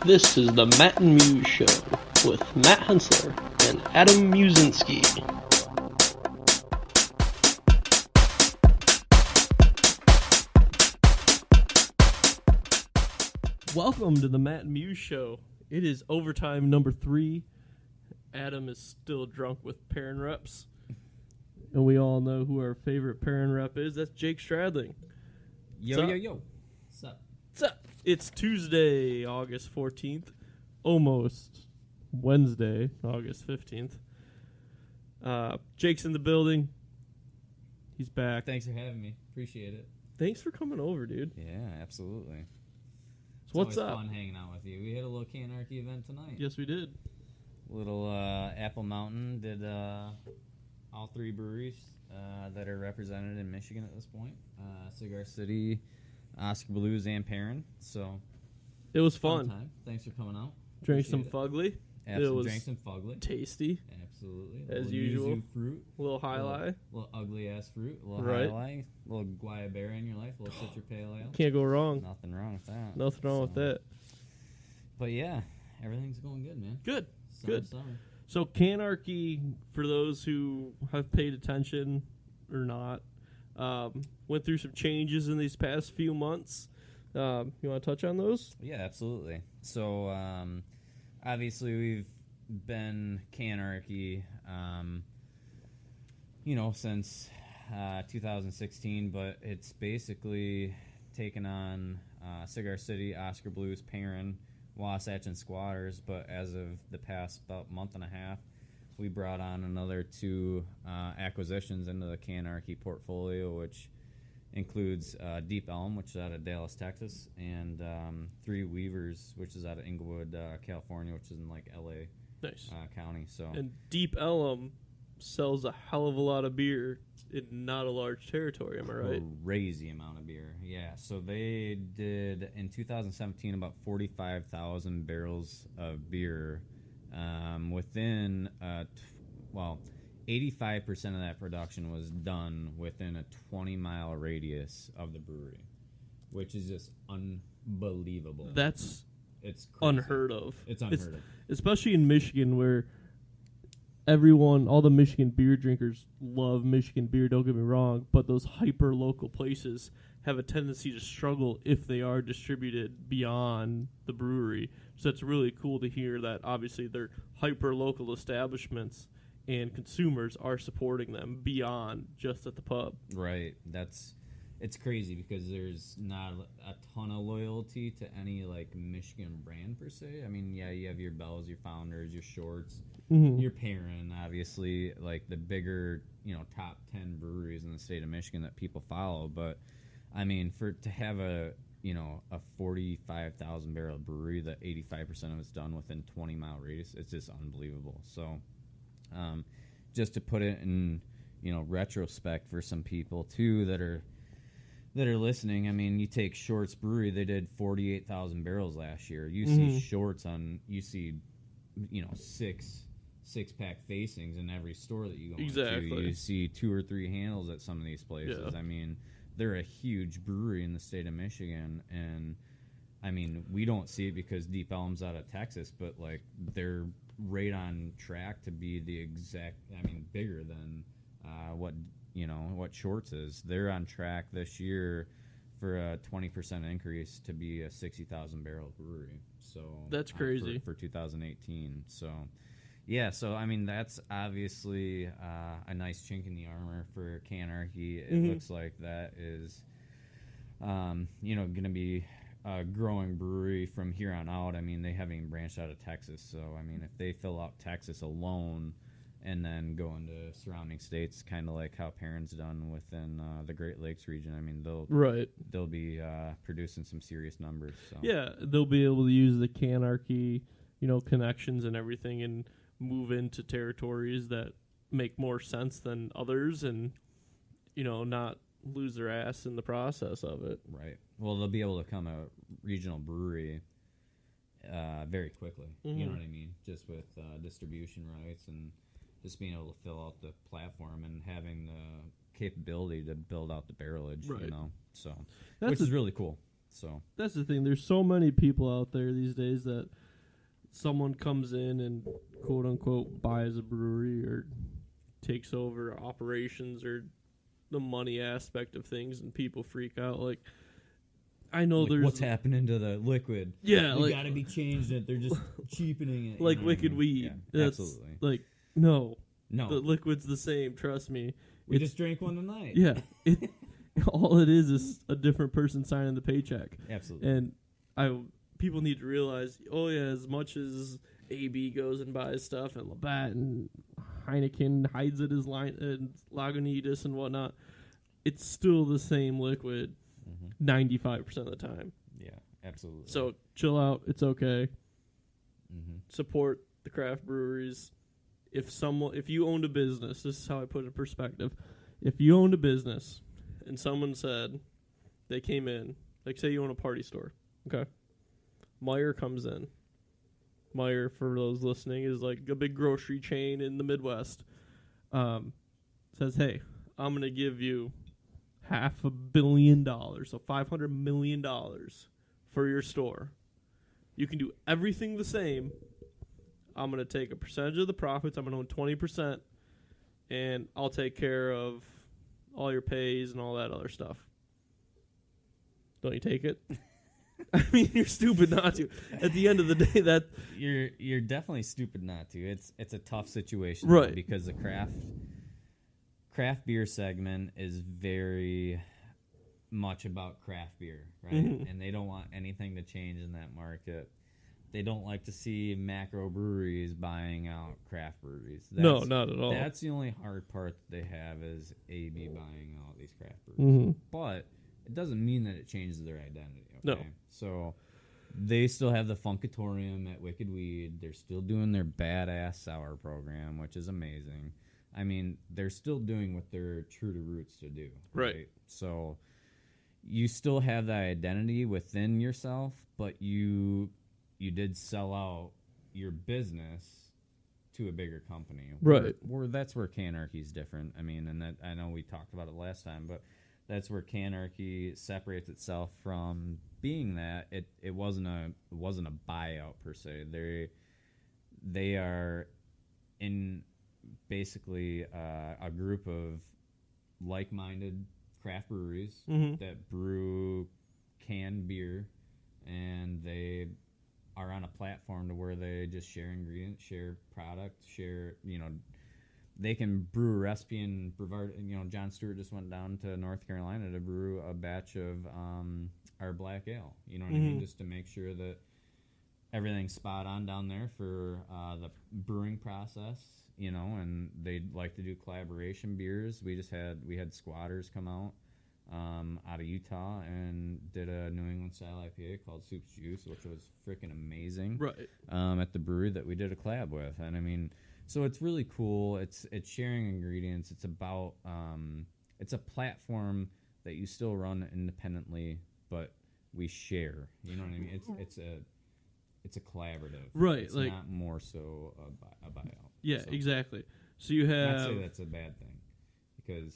This is the Matt Musz Show with Matt Hensler and Adam Muszynski. Welcome to the Matt Musz Show. It is overtime number 3. Adam is still drunk with Perrin Reps. And we all know who our favorite Perrin Rep is. That's Jake Stradling. Yo. What's up? It's Tuesday, August 14th. Almost Wednesday, August 15th. Jake's in the building. He's back. Thanks for having me. Appreciate it. Thanks for coming over, dude. Yeah, absolutely. So what's up? It's fun hanging out with you. We had a little Canarchy event tonight. Yes, we did. Little Apple Mountain did all 3 breweries that are represented in Michigan at this point. Cigar City, Oscar Blues, and Perrin. So it was fun. Time. Thanks for coming out. Drank some fugly. Absolutely. Drank some fugly. Tasty. Absolutely. As usual. Yuzu fruit. A little highlight. Little ugly ass fruit. A little right. highlight. A little guayabera in your life. A little citra pale ale. Can't go wrong. Nothing wrong with that. Nothing wrong with that. But yeah, everything's going good, man. Good. Summer. So Canarchy, for those who have paid attention or not, went through some changes in these past few months. You want to touch on those? Yeah, absolutely. So obviously we've been Canarchy, since 2016, but it's basically taken on Cigar City, Oscar Blues, Perrin, Wasatch, and Squatters. But as of the past about month and a half, we brought on another 2 acquisitions into the Canarchy portfolio, which includes Deep Elm, which is out of Dallas, Texas, and 3 Weavers, which is out of Inglewood, California, which is in like L.A. Nice. County. So and Deep Elm sells a hell of a lot of beer in not a large territory. Am I right? Crazy amount of beer. Yeah. So they did in 2017 about 45,000 barrels of beer. Within 85% of that production was done within a 20-mile radius of the brewery, which is just unbelievable. It's crazy. Unheard of. It's unheard of. Especially in Michigan, where all the Michigan beer drinkers love Michigan beer, don't get me wrong, but those hyper-local places have a tendency to struggle if they are distributed beyond the brewery. So it's really cool to hear that obviously they're hyper-local establishments and consumers are supporting them beyond just at the pub. Right. It's crazy because there's not a ton of loyalty to any like Michigan brand per se. I mean, yeah, you have your Bells, your Founders, your Shorts, your Perrin, obviously, like the bigger, top 10 breweries in the state of Michigan that people follow. But I mean, to have a 45,000 barrel brewery that 85% of it's done within 20-mile radius, it's just unbelievable. So, just to put it in, retrospect for some people too that are listening, I mean, you take Shorts Brewery, they did 48,000 barrels last year. You see Shorts six-pack facings in every store that you go into. You see 2 or 3 handles at some of these places. Yeah. I mean, they're a huge brewery in the state of Michigan, and I mean, we don't see it because Deep Elm's out of Texas, but like they're right on track to be the exact, bigger than what Shorts is. They're on track this year for a 20% increase to be a 60,000 barrel brewery. So that's crazy for 2018. So yeah, so I mean that's obviously a nice chink in the armor for Canarchy. It looks like that is going to be a growing brewery from here on out. I mean, they haven't even branched out of Texas, so I mean if they fill out Texas alone and then go into surrounding states, kind of like how Perrin's done within the Great Lakes region. I mean, they'll be producing some serious numbers. So. Yeah, they'll be able to use the Canarchy, connections and everything, and move into territories that make more sense than others, and not lose their ass in the process of it. Right. Well, they'll be able to become a regional brewery very quickly. You know what I mean? Just with distribution rights and just being able to fill out the platform and having the capability to build out the barrelage, right. So which is really cool. So that's the thing. There's so many people out there these days that someone comes in and quote unquote buys a brewery or takes over operations or the money aspect of things, and people freak out. Like, I know there's what's happening to the liquid. Yeah, they got to be changed. It they're just cheapening it. Like Wicked Weed. Yeah, absolutely. Like no, the liquid's the same. Trust me. We just drank one tonight. Yeah, all it is a different person signing the paycheck. Absolutely. And people need to realize, oh yeah, as much as AB goes and buys stuff and Labatt and Heineken hides it as Lagunitas and whatnot, it's still the same liquid 95% of the time. Yeah, absolutely. So chill out. It's okay. Support the craft breweries. If you owned a business, this is how I put it in perspective. If you owned a business and someone said they came in, like say you own a party store, okay? Meijer comes in. Meijer, for those listening, is like a big grocery chain in the Midwest. Says, hey, I'm going to give you $500 million, so $500 million for your store. You can do everything the same. I'm going to take a percentage of the profits. I'm going to own 20%, and I'll take care of all your pays and all that other stuff. Don't you take it? I mean, you're stupid not to. At the end of the day, that you're definitely stupid not to. It's a tough situation, right? Though, because the craft beer segment is very much about craft beer, right? And they don't want anything to change in that market. They don't like to see macro breweries buying out craft breweries. No, not at all. That's the only hard part that they have is AB buying out these craft breweries. But it doesn't mean that it changes their identity. Okay? No. So they still have the Funkatorium at Wicked Weed. They're still doing their badass sour program, which is amazing. I mean, they're still doing what they're true to roots to do. Right. So you still have that identity within yourself, but you did sell out your business to a bigger company. Right. Where that's where Canarchy is different. I mean, and that I know we talked about it last time, but that's where Canarchy separates itself from being that. It wasn't a buyout per se. They are in basically a group of like-minded craft breweries that brew canned beer, and they are on a platform to where they just share ingredients, share product, share, they can brew a recipe and Brevard. John Stewart just went down to North Carolina to brew a batch of our black ale. You know what I mean? Just to make sure that everything's spot on down there for the brewing process. And they'd like to do collaboration beers. We had Squatters come out of Utah and did a New England style IPA called Soup's Juice, which was freaking amazing. Right. At the brewery that we did a collab with, and I mean. So it's really cool. It's sharing ingredients. It's about it's a platform that you still run independently, but we share. You know what I mean? It's a collaborative. Right. It's like, not more so a buyout. Yeah, so. Exactly. So you have. Not say that's a bad thing, because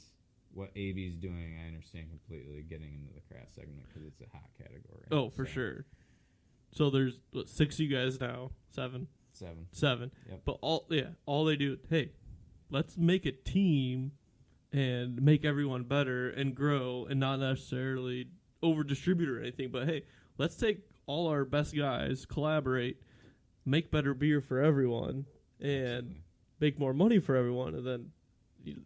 what AB's doing, I understand completely. Getting into the craft segment because it's a hot category. Oh, for sure. So there's 6 of you guys now. 7. 7. Yep. But all they do, hey, let's make a team and make everyone better and grow and not necessarily over distribute or anything. But hey, let's take all our best guys, collaborate, make better beer for everyone, and make more money for everyone, and then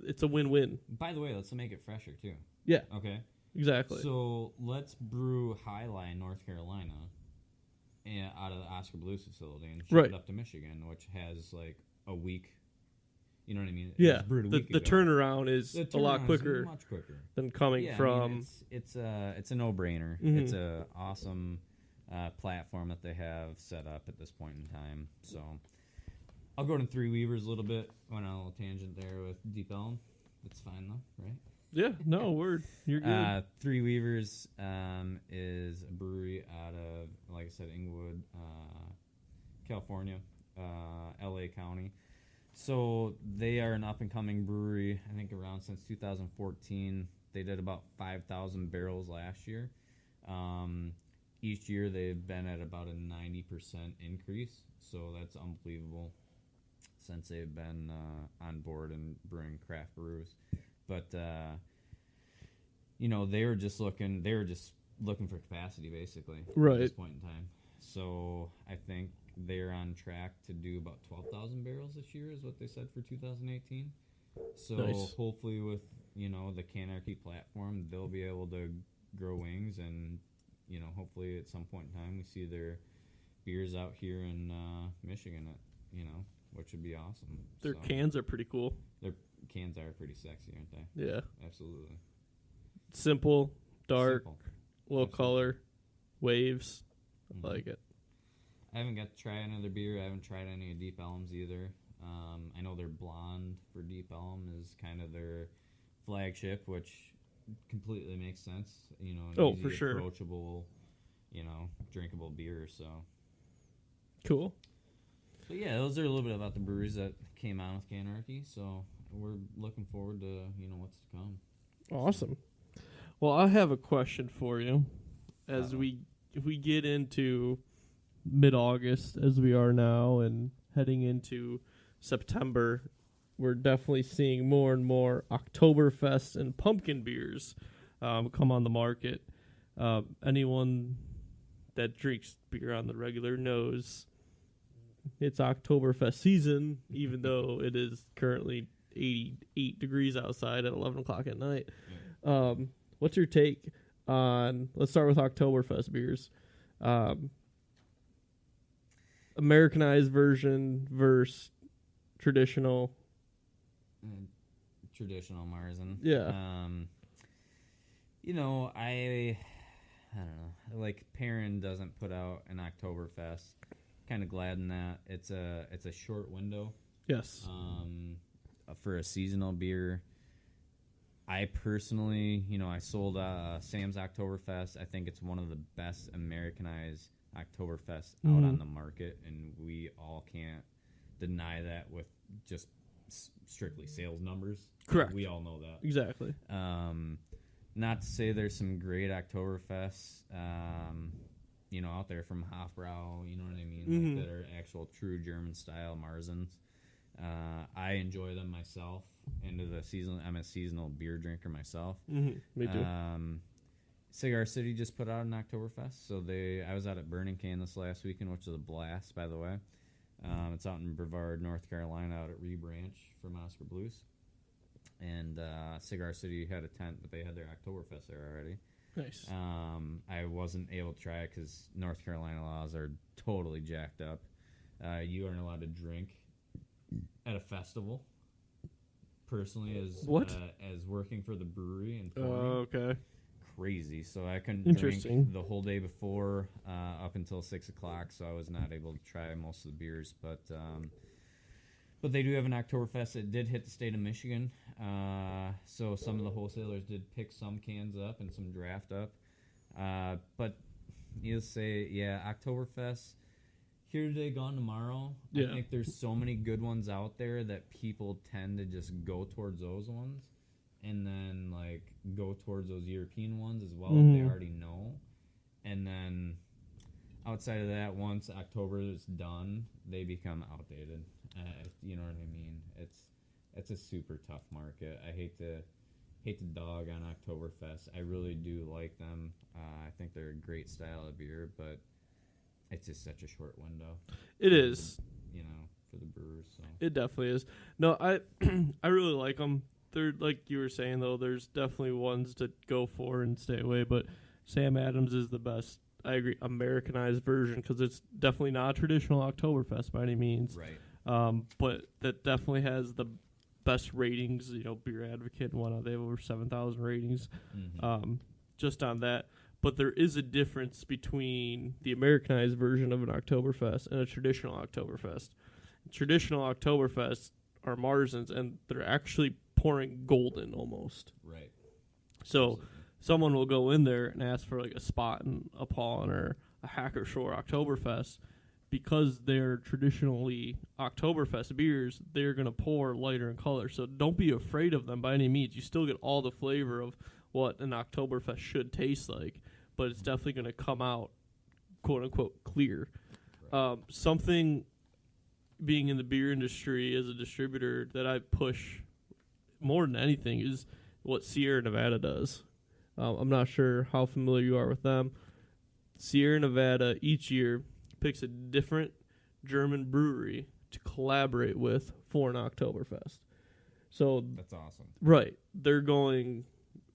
it's a win-win. By the way, let's make it fresher too. Yeah. Okay. Exactly. So let's brew High Line, North Carolina. Out of the Oscar Blues facility and shipped it up to Michigan, which has like a week. You know what I mean? Yeah, the turnaround is a lot quicker, much quicker than coming from. I mean, it's a no-brainer. It's a awesome platform that they have set up at this point in time. So I'll go to Three Weavers a little bit. Went on a little tangent there with Deep Elm. That's fine though, right? Yeah, no, word. You're good. Three Weavers is a brewery out of, like I said, Inglewood, California, LA County. So they are an up-and-coming brewery, I think around since 2014. They did about 5,000 barrels last year. Each year they've been at about a 90% increase, so that's unbelievable since they've been on board and brewing craft brews. But they were just looking for capacity basically right. at this point in time. So I think they're on track to do about 12,000 barrels this year is what they said for 2018. So nice. Hopefully with the Canarchy platform, they'll be able to grow wings, and hopefully at some point in time we see their beers out here in Michigan, which would be awesome. Their cans are pretty cool. Their cans are pretty sexy, aren't they? Yeah, absolutely. Simple, dark, little Absolutely. color, waves. Mm-hmm. I like it. I haven't got to try another beer. I haven't tried any of Deep Elm's either. I know their blonde for Deep Elm is kind of their flagship, which completely makes sense. An easy, for sure, approachable, drinkable beer. So cool. But yeah, those are a little bit about the breweries that came out with Canarchy. So we're looking forward to what's to come. Awesome. Well, I have a question for you. As we get into mid-August, as we are now, and heading into September, we're definitely seeing more and more Oktoberfest and pumpkin beers come on the market. Anyone that drinks beer on the regular knows it's Oktoberfest season, even though it is currently 88 degrees outside at 11 o'clock at night. Yeah. What's your take on, let's start with Oktoberfest beers, Americanized version versus traditional? Traditional Marzen. Yeah. I don't know. Like, Perrin doesn't put out an Oktoberfest. Kind of glad in that. It's a short window. Yes. For a seasonal beer. I personally, I sold Sam's Oktoberfest. I think it's one of the best Americanized Oktoberfests out on the market, and we all can't deny that with just strictly sales numbers. Correct. We all know that. Exactly. Not to say there's some great Oktoberfests, out there from Hofbrau, you know what I mean? Mm-hmm. Like, that are actual true German-style Marzens. I enjoy them myself. I'm a seasonal beer drinker myself. Mm-hmm. Me too. Cigar City just put out an Oktoberfest. So I was out at Burning Can this last weekend, which was a blast, by the way. It's out in Brevard, North Carolina, out at Rebranch from Oscar Blues. And Cigar City had a tent, but they had their Oktoberfest there already. Nice. I wasn't able to try it because North Carolina laws are totally jacked up. You aren't allowed to drink at a festival. Personally, as working for the brewery and okay. Crazy. So I couldn't drink the whole day before up until 6 o'clock. So I was not able to try most of the beers, but they do have an Oktoberfest. It did hit the state of Michigan, so some of the wholesalers did pick some cans up and some draft up. But needless to say, Oktoberfest. Here today, gone tomorrow. Yeah. I think there's so many good ones out there that people tend to just go towards those ones, and then go towards those European ones as well that they already know. And then outside of that, once October is done, they become outdated. You know what I mean? It's a super tough market. I hate to dog on Oktoberfest. I really do like them. I think they're a great style of beer, but it's just such a short window. It is. For the brewers. So. It definitely is. No, I really like them. They're, like you were saying, though, there's definitely ones to go for and stay away, but Sam Adams is the best, I agree, Americanized version, because it's definitely not a traditional Oktoberfest by any means. Right. But that definitely has the best ratings, Beer Advocate and whatnot. They have over 7,000 ratings just on that. But there is a difference between the Americanized version of an Oktoberfest and a traditional Oktoberfest. Traditional Oktoberfest are Marzens, and they're actually pouring golden almost. Right. So someone will go in there and ask for a Spot and a Paulin or a Hacker Shore Oktoberfest. Because they're traditionally Oktoberfest beers, they're going to pour lighter in color. So don't be afraid of them by any means. You still get all the flavor of what an Oktoberfest should taste like. but it's definitely going to come out, quote unquote, clear. Something being in the beer industry as a distributor that I push more than anything is what Sierra Nevada does. I'm not sure how familiar you are with them. Sierra Nevada each year picks a different German brewery to collaborate with for an Oktoberfest. So that's awesome. Right. They're going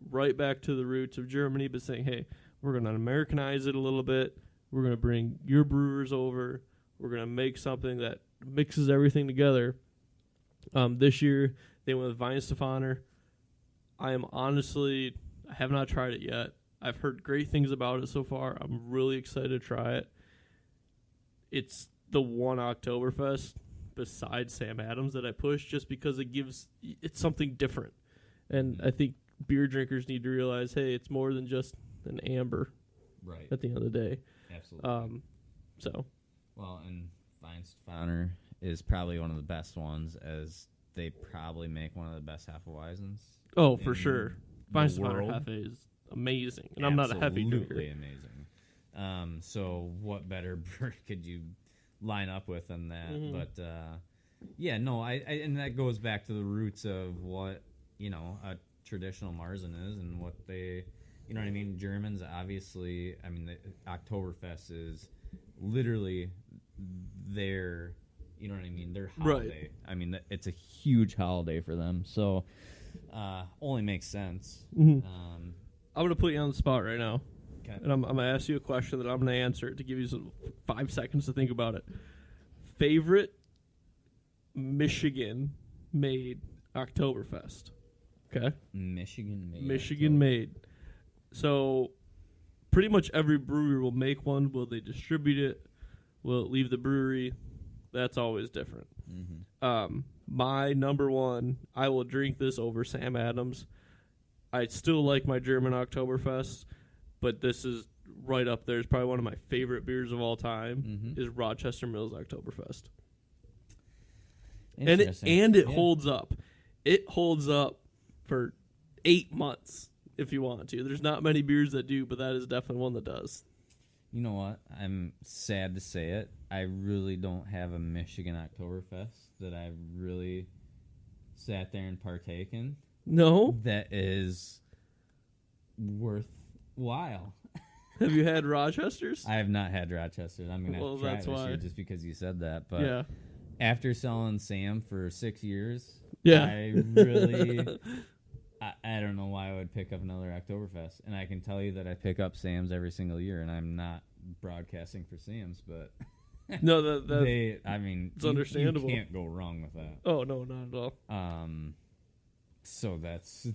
right back to the roots of Germany, but saying, hey, we're going to Americanize it a little bit. We're going to bring your brewers over. We're going to make something that mixes everything together. This year, they went with Weihenstephaner. I have not tried it yet. I've heard great things about it so far. I'm really excited to try it. It's the one Oktoberfest besides Sam Adams that I push just because it's something different. And I think beer drinkers need to realize, hey, it's more than just an amber at the end of the day. Absolutely. Well, and Weihenstephaner is probably one of the best ones, as they probably make one of the best Hefeweizens. Oh, for sure. Weihenstephaner Hefe is amazing, and I'm not a Hefe drinker. Absolutely amazing. So what better brewery could you line up with than that? Mm-hmm. But I and that goes back to the roots of what a traditional Marzen is, and what they, what I mean. Germans, obviously, I mean, the Oktoberfest is literally their, their holiday. Right. I mean, it's a huge holiday for them, so only makes sense. Mm-hmm. I'm going to put you on the spot right now. Okay. And I'm going to ask you a question that I'm going to answer to give you 5 seconds to think about it. Favorite Michigan-made Oktoberfest? Okay? Michigan-made. So pretty much every brewery will make one. Will they distribute it? Will it leave the brewery? That's always different. Mm-hmm. My number one, I will drink this over Sam Adams. I still like my German Oktoberfest, but this is right up there. It's probably one of my favorite beers of all time, is Rochester Mills Oktoberfest. And it holds up. It holds up for 8 months if you want to. There's not many beers that do, but that is definitely one that does. You know what? I'm sad to say it. I really don't have a Michigan Oktoberfest that I've really sat there and partaken. No? That is worthwhile. Have you had Rochesters? I have not had Rochesters. I'm going to have to try it this year just because you said that. But after selling Sam for 6 years, I really... I don't know why I would pick up another Oktoberfest. And I can tell you that I pick up Sam's every single year, and I'm not broadcasting for Sam's, but... No, it's understandable. You can't go wrong with that. Oh, no, not at all. So that's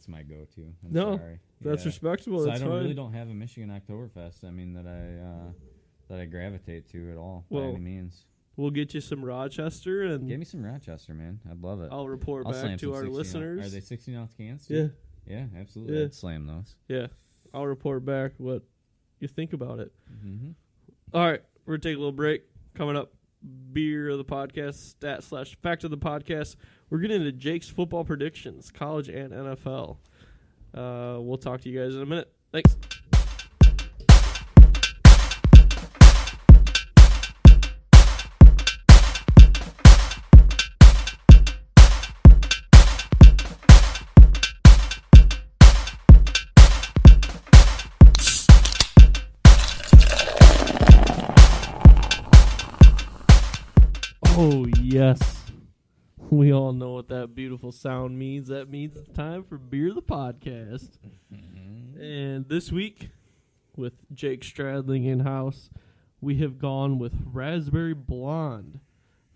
my go-to. I'm sorry. That's respectable. So that's fine. really don't have a Michigan Oktoberfest, I mean, that I gravitate to at all, by any means. We'll get you some Rochester. And give me some Rochester, man. I'd love it. I'll report back to our listeners. Are they 16-ounce cans too? Yeah, absolutely. Yeah. I'd slam those. Yeah. I'll report back what you think about it. Mm-hmm. All right. We're going to take a little break. Coming up, beer of the podcast, stat/fact of the podcast. We're getting into Jake's football predictions, college and NFL. We'll talk to you guys in a minute. Thanks. Oh, yes. We all know what that beautiful sound means. That means it's time for Beer the Podcast. And this week, with Jake Stradling in-house, we have gone with Raspberry Blonde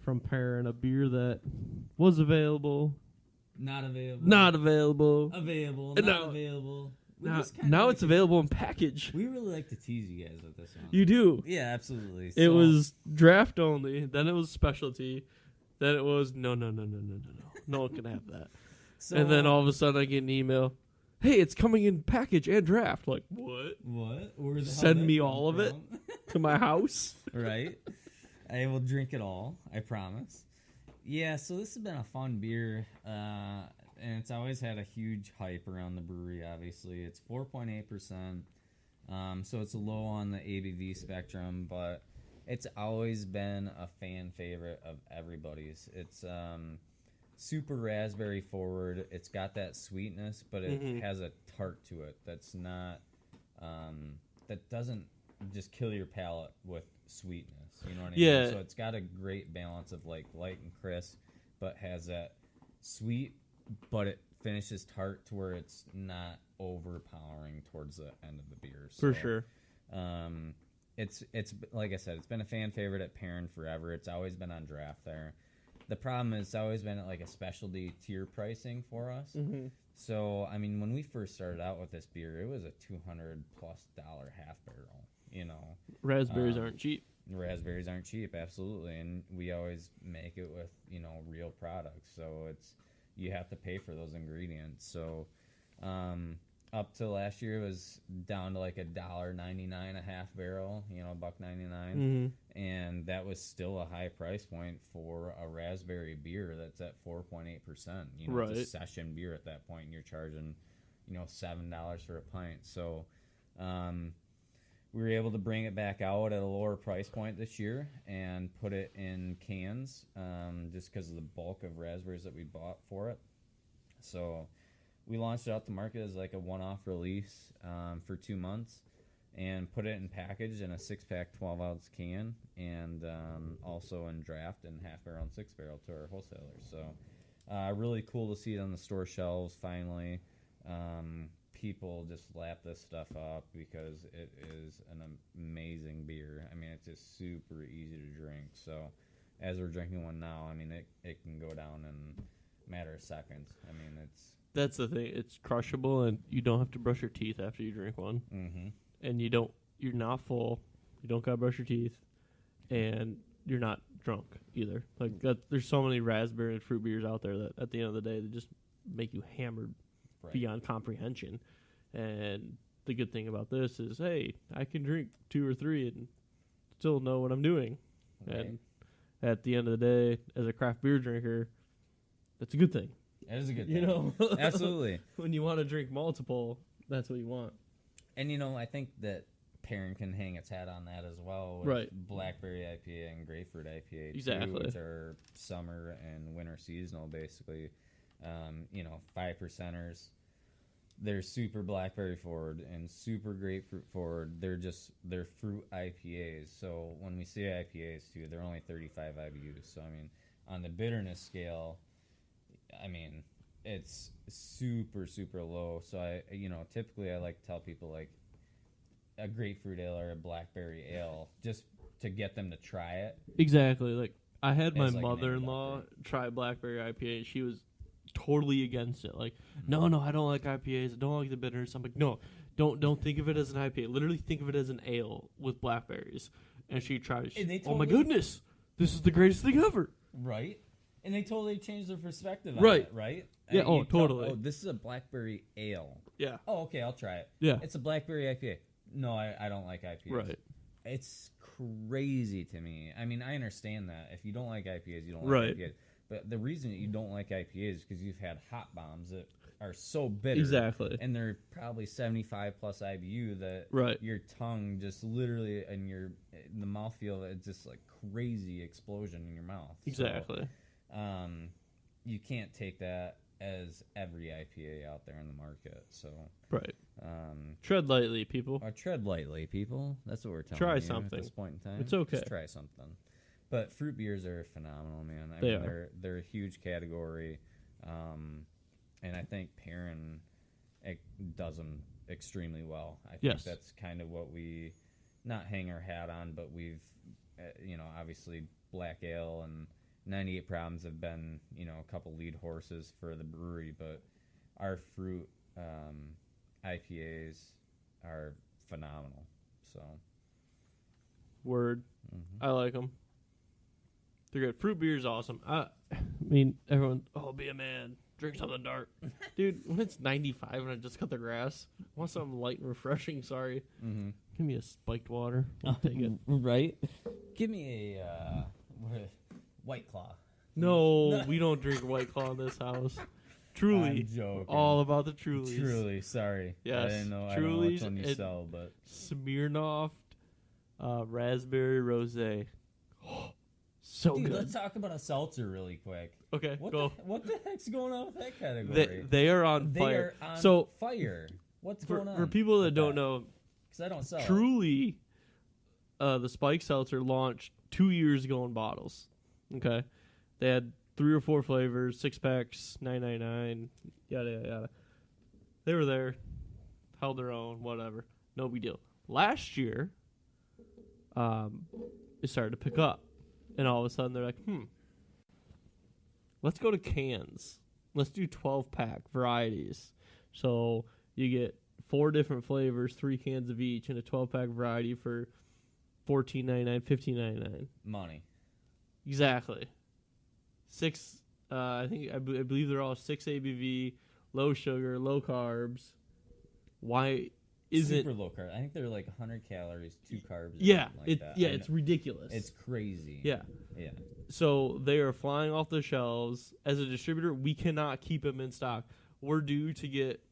from Perrin, a beer that was available. Not available. Not available. Available. Not available. Now it's available in package. We really like to tease you guys with this one. You do. Yeah, absolutely. It was draft only, then it was specialty, then it was no one can have that. And then all of a sudden I get an email, hey, it's coming in package and draft. Like, what? Where the Send me all of it to my house. Right. I will drink it all, I promise. Yeah, so this has been a fun beer. And it's always had a huge hype around the brewery, obviously. It's 4.8%. So it's low on the ABV spectrum, but it's always been a fan favorite of everybody's. It's super raspberry forward. It's got that sweetness, but it has a tart to it that's not that doesn't just kill your palate with sweetness. You know what I mean? So it's got a great balance of like light and crisp, but has that sweet, but it finishes tart to where it's not overpowering towards the end of the beer. So, For sure. It's like I said, it's been a fan favorite at Perrin forever. It's always been on draft there. The problem is it's always been at like a specialty tier pricing for us. Mm-hmm. So, I mean, when we first started out with this beer, it was a $200+ half barrel, you know. Raspberries aren't cheap. Raspberries aren't cheap, absolutely. And we always make it with, you know, real products. So you have to pay for those ingredients. So, up to last year, it was down to like $1.99 a half barrel, you know, $1.99, and that was still a high price point for a raspberry beer that's at 4.8%. You know, it's a session beer at that point, and you're charging, you know, $7 for a pint. So, we were able to bring it back out at a lower price point this year and put it in cans, just because of the bulk of raspberries that we bought for it. So we launched it out to market as like a one-off release for 2 months and put it in package in a 6-pack 12-ounce can, and also in draft and half-barrel and 6-barrel to our wholesalers. So really cool to see it on the store shelves finally. People just lap this stuff up because it is an amazing beer. I mean, it's just super easy to drink. So as we're drinking one now, I mean, it can go down in a matter of seconds. I mean, That's the thing. It's crushable, and you don't have to brush your teeth after you drink one. Mm-hmm. And you're not full. You don't gotta brush your teeth, and you're not drunk either. Like there's so many raspberry and fruit beers out there that at the end of the day they just make you hammered beyond comprehension. And the good thing about this is, hey, I can drink 2 or 3 and still know what I'm doing. Right. And at the end of the day, as a craft beer drinker, that's a good thing. That is a good thing. You know? Absolutely. When you want to drink multiple, that's what you want. And, you know, I think that Perrin can hang its hat on that as well. With Blackberry IPA and Grapefruit IPA, exactly. Too, which are summer and winter seasonal, basically. You know, 5%ers. They're super blackberry forward and super grapefruit forward. They're fruit IPAs. So when we say IPAs, too, they're only 35 IBUs. So, I mean, on the bitterness scale, I mean, it's super, super low. So, typically I like to tell people, like, a grapefruit ale or a blackberry ale, just to get them to try it. Exactly. Like, I had my mother-in-law try blackberry IPA, and she was totally against it. Like, no, I don't like IPAs. I don't like the bitterness. I'm like, no, don't think of it as an IPA. Literally think of it as an ale with blackberries. And she tried it. Oh, my goodness. This is the greatest thing ever. Right? And they totally changed their perspective on it, right? Yeah, totally. This is a blackberry ale. Yeah. Oh, okay, I'll try it. Yeah. It's a blackberry IPA. No, I don't like IPAs. Right. It's crazy to me. I mean, I understand that. If you don't like IPAs, you don't like IPAs. But the reason that you don't like IPAs is because you've had hot bombs that are so bitter. Exactly. And they're probably 75 plus IBU that your tongue just literally, and the mouthfeel, it's just like crazy explosion in your mouth. Exactly. So, you can't take that as every IPA out there in the market. So tread lightly, people. Tread lightly, people. That's what we're telling you. Try something. At this point in time. It's okay. Just try something. But fruit beers are phenomenal, man. They're a huge category, and I think Perrin does them extremely well. I think that's kind of what we not hang our hat on, but we've, obviously Black Ale and 98 Problems have been, a couple lead horses for the brewery, but our fruit IPAs are phenomenal. So, word, I like them. They're good. Fruit beer is awesome. I mean, everyone, be a man. Drink something dark. Dude, when it's 95 and I just cut the grass, I want something light and refreshing, sorry. Mm-hmm. Give me a spiked water. I'll take it. Right? Give me a White Claw. No, we don't drink White Claw in this house. Truly. I'm joking. All about the Trulies. Truly, sorry. Yes. I didn't know. I don't know Trulies which one you and sell, but Smirnoff raspberry rosé. So dude, good. let's talk about a seltzer really quick. Okay, What go. what the heck's going on with that category? They are on They fire. are on so fire. What's going on? for people that with don't know, because I don't sell. Truly, the Spike Seltzer launched 2 years ago in bottles. Okay, they had 3 or 4 flavors, 6-packs, $9.99, yada yada yada. They were there, held their own, whatever, no big deal. Last year, it started to pick up, and all of a sudden they're like, let's go to cans. Let's do 12-pack varieties. So you get 4 different flavors, 3 cans of each, and a 12-pack variety for $14.99, $15.99. Money. Exactly. 6. I believe they're all 6 ABV, low sugar, low carbs. Why isn't super low carb? I think they're like 100 calories, 2 carbs. Yeah, like that. it's ridiculous. It's crazy. Yeah. Yeah. So they are flying off the shelves. As a distributor, we cannot keep them in stock. We're due to get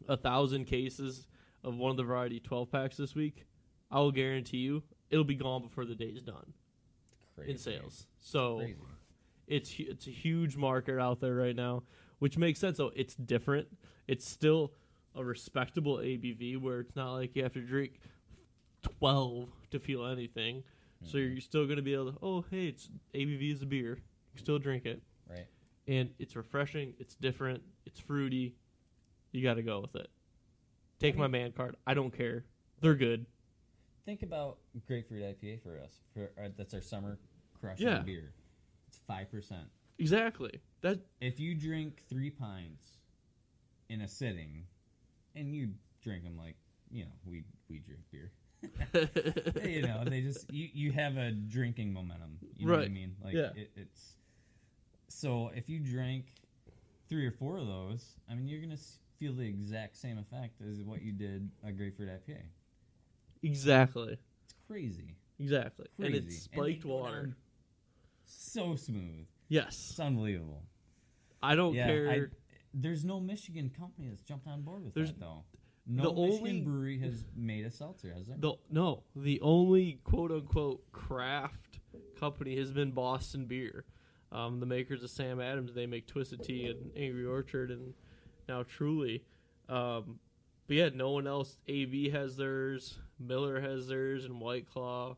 1,000 cases of one of the variety 12-packs this week. I will guarantee you it'll be gone before the day is done. Crazy. In sales. So Crazy. it's a huge market out there right now, which makes sense. So it's different. It's still a respectable ABV where it's not like you have to drink 12 to feel anything. Mm-hmm. So you're still going to be able to, oh, hey, it's ABV is a beer. You can still drink it. Right. And it's refreshing. It's different. It's fruity. You got to go with it. Take my man card. I don't care. They're good. Think about grapefruit IPA for us. That's our summer crushing beer. It's 5%. Exactly. That if you drink 3 pints in a sitting, and you drink them like we drink beer. They just you have a drinking momentum. You know what I mean? Like it's so if you drink 3 or 4 of those, I mean you're gonna feel the exact same effect as what you did a grapefruit IPA. Exactly. It's crazy. Exactly. Crazy. And it's spiked water. So smooth. Yes. It's unbelievable. I don't care. There's no Michigan company that's jumped on board with that, though. No Michigan brewery has made a seltzer, has there? The only quote-unquote craft company has been Boston Beer. The makers of Sam Adams, they make Twisted Tea and Angry Orchard and now Truly. But yeah, no one else. AB has theirs, Miller has theirs, and White Claw.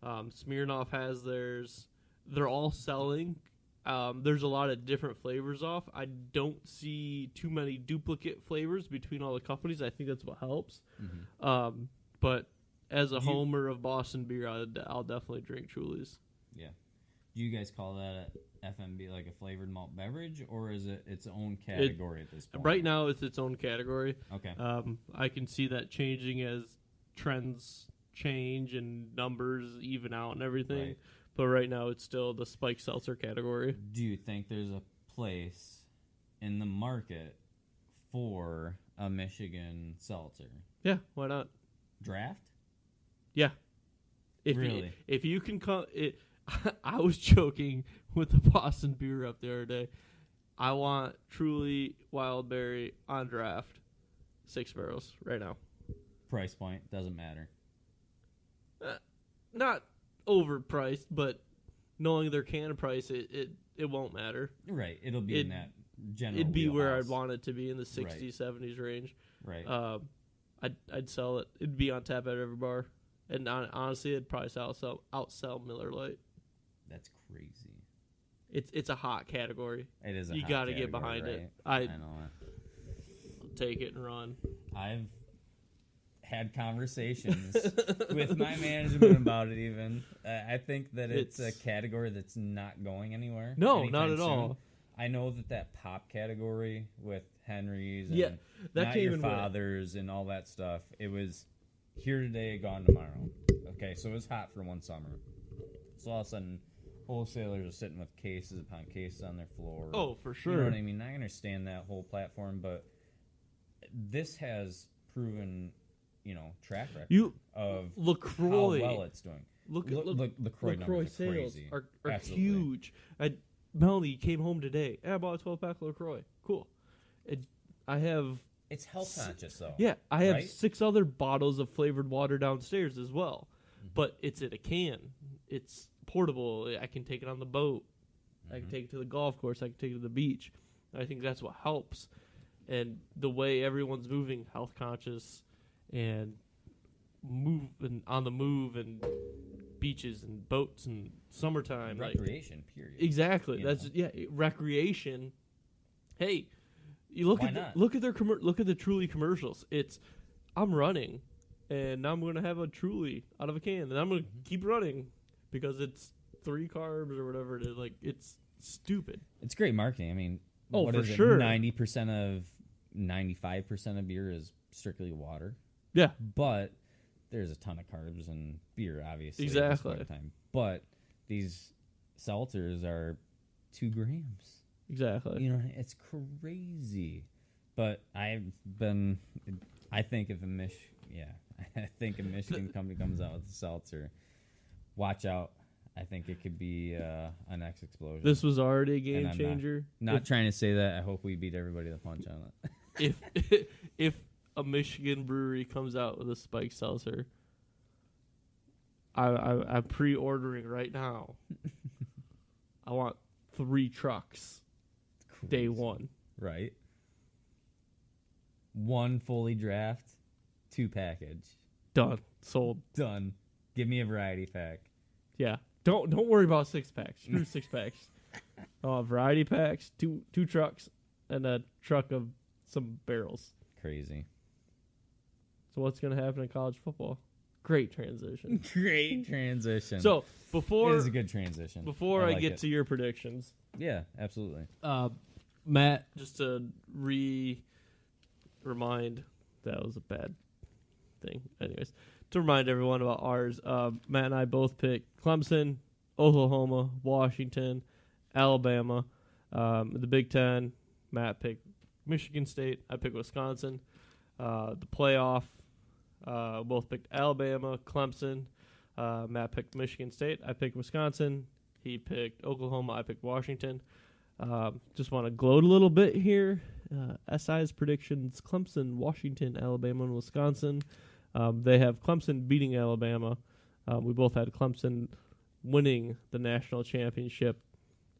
Smirnoff has theirs. They're all selling. There's a lot of different flavors off. I don't see too many duplicate flavors between all the companies. I think that's what helps. Mm-hmm. But as a homer of Boston beer, I'll definitely drink Truly's. Yeah. Do you guys call that a FMB, like a flavored malt beverage, or is it its own category at this point? Right now, it's its own category. Okay. I can see that changing as trends change and numbers even out and everything. Right. But right now, it's still the spiked seltzer category. Do you think there's a place in the market for a Michigan seltzer? Yeah, why not? Draft? Yeah. Really? If you can come... I was joking with the Boston Beer up the other day. I want Truly Wild Berry on draft. 6 barrels right now. Price point, doesn't matter. Not overpriced, but knowing their can price, it won't matter. Right. It'll be in that general It'd be where wheelhouse. I'd want it to be, in the 60s, 70s range. Right. I'd sell it. It'd be on tap at every bar. And honestly, it'd probably outsell Miller Lite. That's crazy. It's a hot category. It is a hot You got to category, get behind right? it. I know it. I'll take it and run. I've had conversations with my management about it even. I think that it's a category that's not going anywhere. No, not at all. I know that pop category with Henry's and that Not came Your Fathers and all that stuff, it was here today, gone tomorrow. Okay, so it was hot for one summer. So all of a sudden, wholesalers are sitting with cases upon cases on their floor. Oh, for sure. You know what I mean? I understand that whole platform, but this has proven, track record of LaCroix. how well it's doing. LaCroix sales crazy. are huge. Melanie came home today. I bought a 12-pack LaCroix. cool. I have It's health conscious though. Yeah, I have right? 6 other bottles of flavored water downstairs as well. But it's in a can. It's portable. I can take it on the boat. I can take it to the golf course. I can take it to the beach. I think that's what helps. And the way everyone's moving, health conscious, and on the move, and beaches and boats and summertime, Recreation, period. Exactly. That's recreation. Hey, you look Why at not? look at the Truly commercials. It's I'm running, and now I'm going to have a Truly out of a can, and I'm going to keep running because it's 3 carbs or whatever it is. Like, it's stupid. It's great marketing. I mean, Oh, what for is it? sure. 95% of beer is strictly water. Yeah. But there's a ton of carbs in beer, obviously. At this Exactly. point in time. But these seltzers are 2 grams. Exactly. You know, it's crazy. But I think if a Michigan company comes out with a seltzer, watch out. I think it could be a next explosion. This was already a game And I'm changer. Not trying to say that. I hope we beat everybody to the punch on it. If a Michigan brewery comes out with a spike seltzer, I'm pre-ordering right now. I want 3 trucks. Day 1. Right. 1 fully draft, 2 package. Done. Sold. Done. Give me a variety pack. Yeah. Don't worry about 6-packs. Screw 6-packs. Variety packs, 2 trucks, and a truck of some barrels. Crazy. So what's going to happen in college football? Great transition. Great transition. So it is a good transition. Before I like get it. to your predictions, Yeah, absolutely. Matt, just to remind, that was a bad thing. Anyways, to remind everyone about ours, Matt and I both picked Clemson, Oklahoma, Washington, Alabama. The Big Ten, Matt picked Michigan State. I picked Wisconsin. The playoff, both picked Alabama, Clemson. Matt picked Michigan State. I picked Wisconsin. He picked Oklahoma. I picked Washington. Just want to gloat a little bit here. SI's predictions: Clemson, Washington, Alabama, and Wisconsin. They have Clemson beating Alabama. We both had Clemson winning the national championship.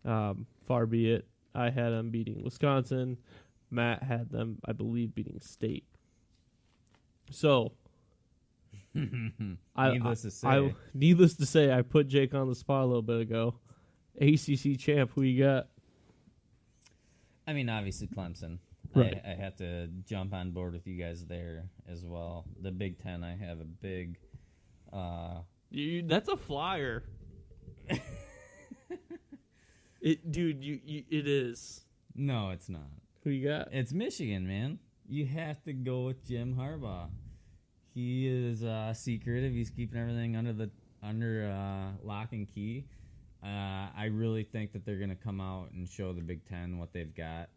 Far be it. I had them beating Wisconsin. Matt had them, I believe, beating State. So, Needless to say, I put Jake on the spot a little bit ago. ACC champ, who you got? I mean, obviously Clemson. Right. I have to jump on board with you guys there as well. The Big Ten, I have a big... That's a flyer. It is. No, it's not. Who you got? It's Michigan, man. You have to go with Jim Harbaugh. He is secretive. He's keeping everything under lock and key. I really think that they're going to come out and show the Big Ten what they've got.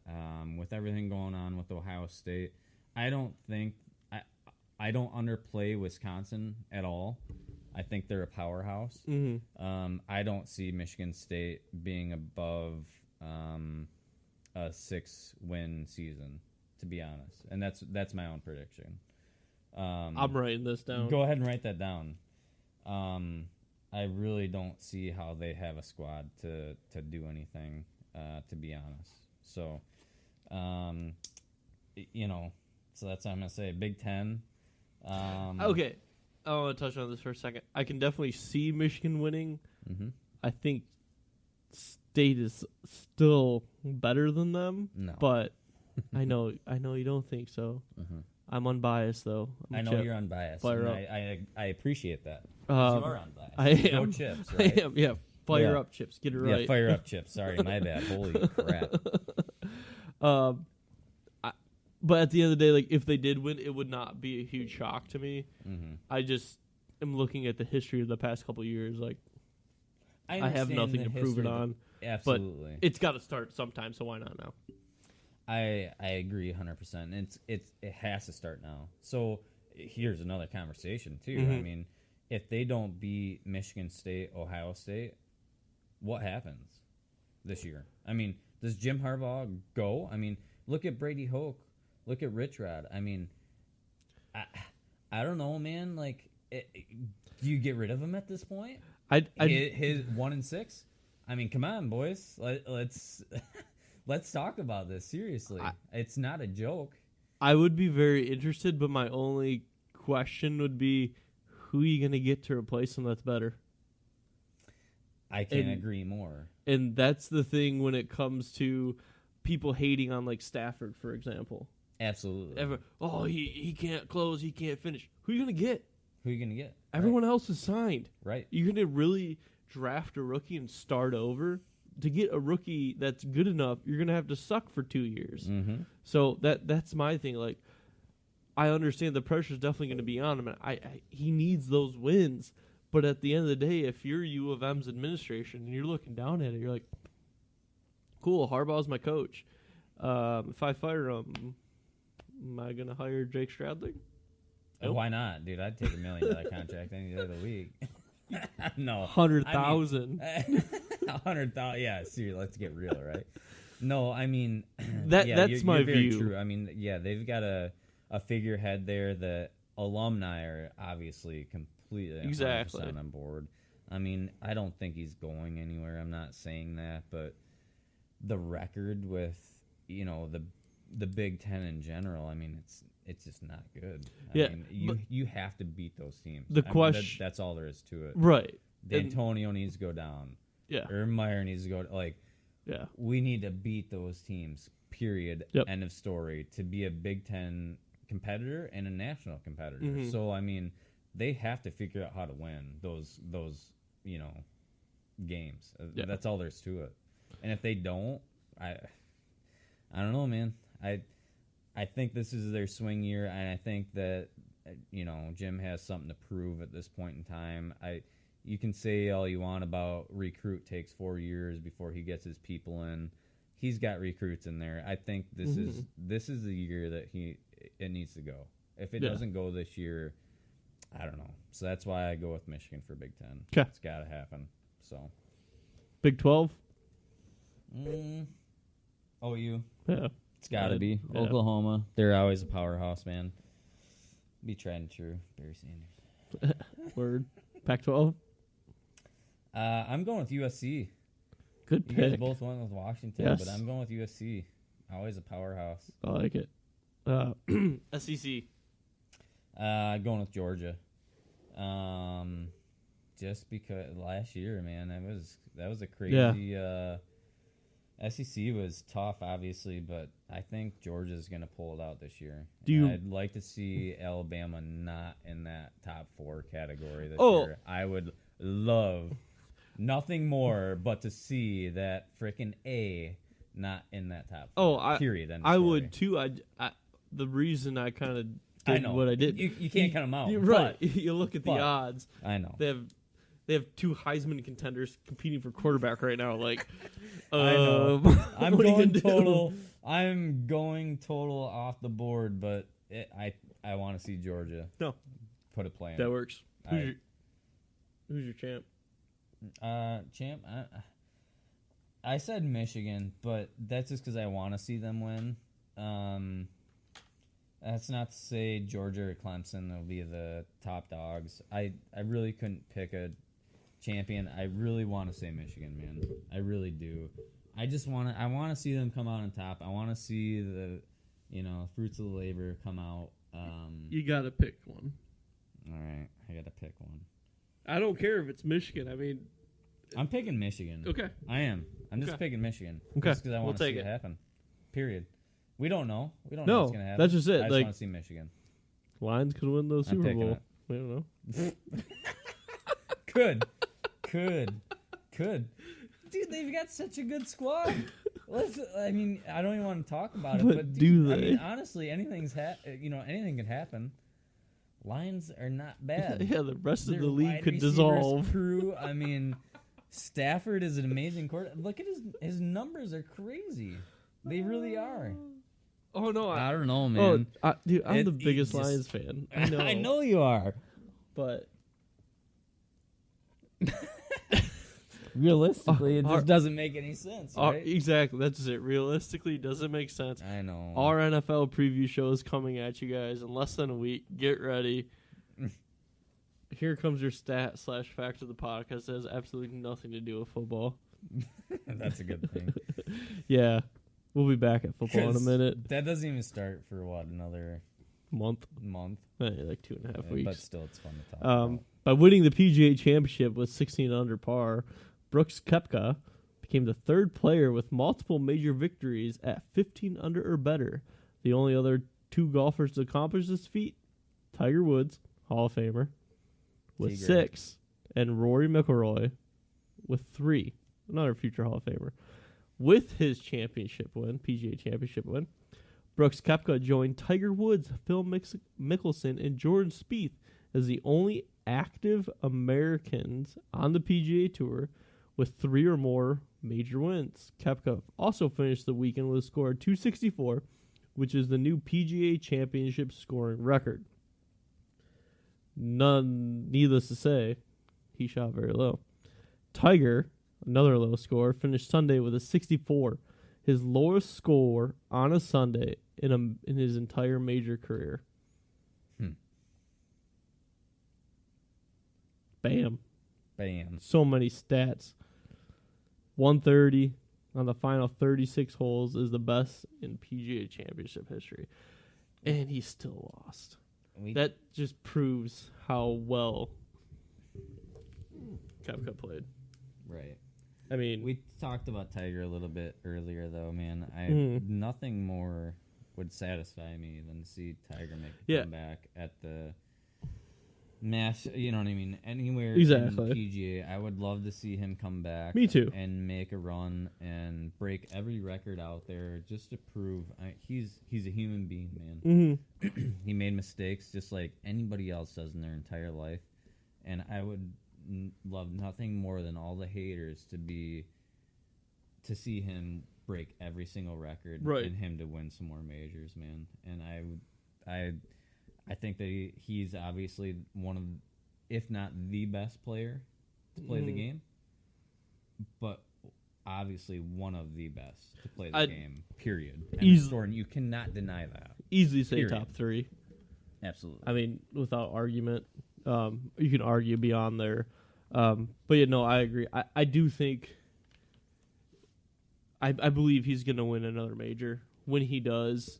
With everything going on with Ohio State, I don't underplay Wisconsin at all. I think they're a powerhouse. Mm-hmm. I don't see Michigan State being above a 6-win season, to be honest, and that's my own prediction. I'm writing this down. Go ahead and write that down. I really don't see how they have a squad to do anything, to be honest. So, so that's what I'm going to say. Big Ten. Okay. I want to touch on this for a second. I can definitely see Michigan winning. Mm-hmm. I think State is still better than them. No. But I know you don't think so. Mm-hmm. I'm unbiased, though. I know you're unbiased. Fire up. I appreciate that. You are unbiased. I Go am. Chips, right? I am, yeah. Fire Yeah. up, Chips. Get it right. Yeah, fire up Chips. Sorry, my bad. Holy crap. But at the end of the day, like, if they did win, it would not be a huge shock to me. Mm-hmm. I just am looking at the history of the past couple of years. Like, I have understand nothing the to prove it history of on. Absolutely. But it's got to start sometime, so why not now? I agree 100%. It has to start now. So here's another conversation too. Mm-hmm. I mean, if they don't beat Michigan State, Ohio State, what happens this year? I mean, does Jim Harbaugh go? I mean, Look at Brady Hoke. Look at Rich Rod. I mean, I don't know, man. Like, do you get rid of him at this point? His 1-6. I mean, come on, boys. Let's talk about this seriously. It's not a joke. I would be very interested, but my only question would be, who are you going to get to replace him that's better? I can't agree more. And that's the thing when it comes to people hating on, like, Stafford, for example. Absolutely. He can't close, he can't finish. Who are you going to get? Who are you going to get? Everyone else is signed. Right. You're going to really draft a rookie and start over? To get a rookie that's good enough, you're going to have to suck for 2 years. Mm-hmm. So that's my thing. Like, I understand the pressure's definitely going to be on him, and he needs those wins. But at the end of the day, if you're U of M's administration and you're looking down at it, you're like, cool, Harbaugh's my coach. If I fire him, am I going to hire Jake Stradling? Nope. Why not, dude? I'd take $1 million contract any day of the week. No, 100,000. 100,000. Yeah, seriously. Let's get real, right? No, I mean that's my very view. True. I mean, they've got a figurehead there. The alumni are obviously completely 100% on board. I mean, I don't think he's going anywhere. I'm not saying that, but the record with the Big Ten in general, I mean, it's just not good. I mean, you have to beat those teams. The question that's all there is to it. Right. D'Antonio needs to go down. Yeah. Urban Meyer needs to go. Yeah. We need to beat those teams. Period. Yep. End of story. To be a Big Ten competitor and a national competitor. Mm-hmm. So I mean, they have to figure out how to win those games. Yeah. That's all there's to it. And if they don't, I don't know, man. I think this is their swing year, and I think that Jim has something to prove at this point in time. You can say all you want about recruit takes 4 years before he gets his people in. He's got recruits in there. I think this is the year that it needs to go. If it doesn't go this year, I don't know. So that's why I go with Michigan for Big Ten. Okay. It's got to happen. So Big 12? OU. Yeah. It's got to be. Yeah. Oklahoma. They're always a powerhouse, man. Be tried and true. Barry Sanders. Word. Pac-12? I'm going with USC. Good pick. You guys both went with Washington, but I'm going with USC. Always a powerhouse. I like it. SEC. Going with Georgia. Just because last year, man, that was a crazy. SEC was tough, obviously, but I think Georgia's going to pull it out this year. I'd like to see Alabama not in that top 4 category this year. I would love nothing more but to see that frickin' A not in that top 4. Period. I would too. The reason I kind of did what I did. You can't count them out. Right. You look at the odds. I know. They have 2 Heisman contenders competing for quarterback right now. Like, I know. I'm going total off the board, but I want to see Georgia. No, put a play in. That works. Who's your champ? Champ. I said Michigan, but that's just because I want to see them win. That's not to say Georgia or Clemson will be the top dogs. I really couldn't pick a champion. I really want to say Michigan, man. I really do. I want to see them come out on top. I want to see the fruits of the labor come out. You got to pick one. All right, I got to pick one. I don't care if it's Michigan. I mean, I'm picking Michigan. Okay. I am. I'm just picking Michigan. Okay. Just because I want to see it happen. Period. We don't know. We don't know what's going to happen. That's just it. I just want to see Michigan. Lions could win the Super Bowl. We don't know. Could. Dude, they've got such a good squad. I mean, I don't even want to talk about it, but do they? I mean, honestly, anything can happen. Lions are not bad. Yeah, the rest of the league could dissolve. Crew. I mean, Stafford is an amazing quarterback. Look at his numbers are crazy. They really are. Oh no, I don't know, man. Dude, I'm the biggest Lions fan. I know. I know you are, but Realistically, it just doesn't make any sense, right? Exactly, that's it. Realistically, it doesn't make sense. I know. Our NFL preview show is coming at you guys in less than a week. Get ready. Here comes your stat/fact of the podcast that has absolutely nothing to do with football. That's a good thing. Yeah. We'll be back at football in a minute. That doesn't even start for, another month? Like 2.5 weeks. But still, it's fun to talk about. By winning the PGA Championship with 16 under par, Brooks Koepka became the third player with multiple major victories at 15 under or better. The only other two golfers to accomplish this feat, Tiger Woods, Hall of Famer, with 6, and Rory McIlroy with 3, another future Hall of Famer. With his championship win, PGA Championship win, Brooks Koepka joined Tiger Woods, Phil Mickelson, and Jordan Spieth as the only active Americans on the PGA Tour with 3 or more major wins. Koepka also finished the weekend with a score of 264, which is the new PGA Championship scoring record. Needless to say, he shot very low. Tiger, another low score, finished Sunday with a 64, his lowest score on a Sunday in his entire major career. Bam. So many stats. 130 on the final 36 holes is the best in PGA Championship history. And he still lost. That just proves how well Koepka played. Right. I mean, we talked about Tiger a little bit earlier, though, man. Nothing more would satisfy me than to see Tiger make a comeback at the match. You know what I mean? Anywhere in the PGA, I would love to see him come back. Me too. And make a run and break every record out there just to prove he's a human being, man. Mm-hmm. He made mistakes just like anybody else does in their entire life, and I would love nothing more than all the haters to see him break every single record and him to win some more majors, man. And I think that he's obviously one of, if not the best player to play the game, but obviously one of the best to play the game, period. And you cannot deny that. Easily say top 3. Absolutely. I mean, without argument. You can argue beyond there. But yeah, no, I agree. I do think, I believe he's going to win another major. When he does,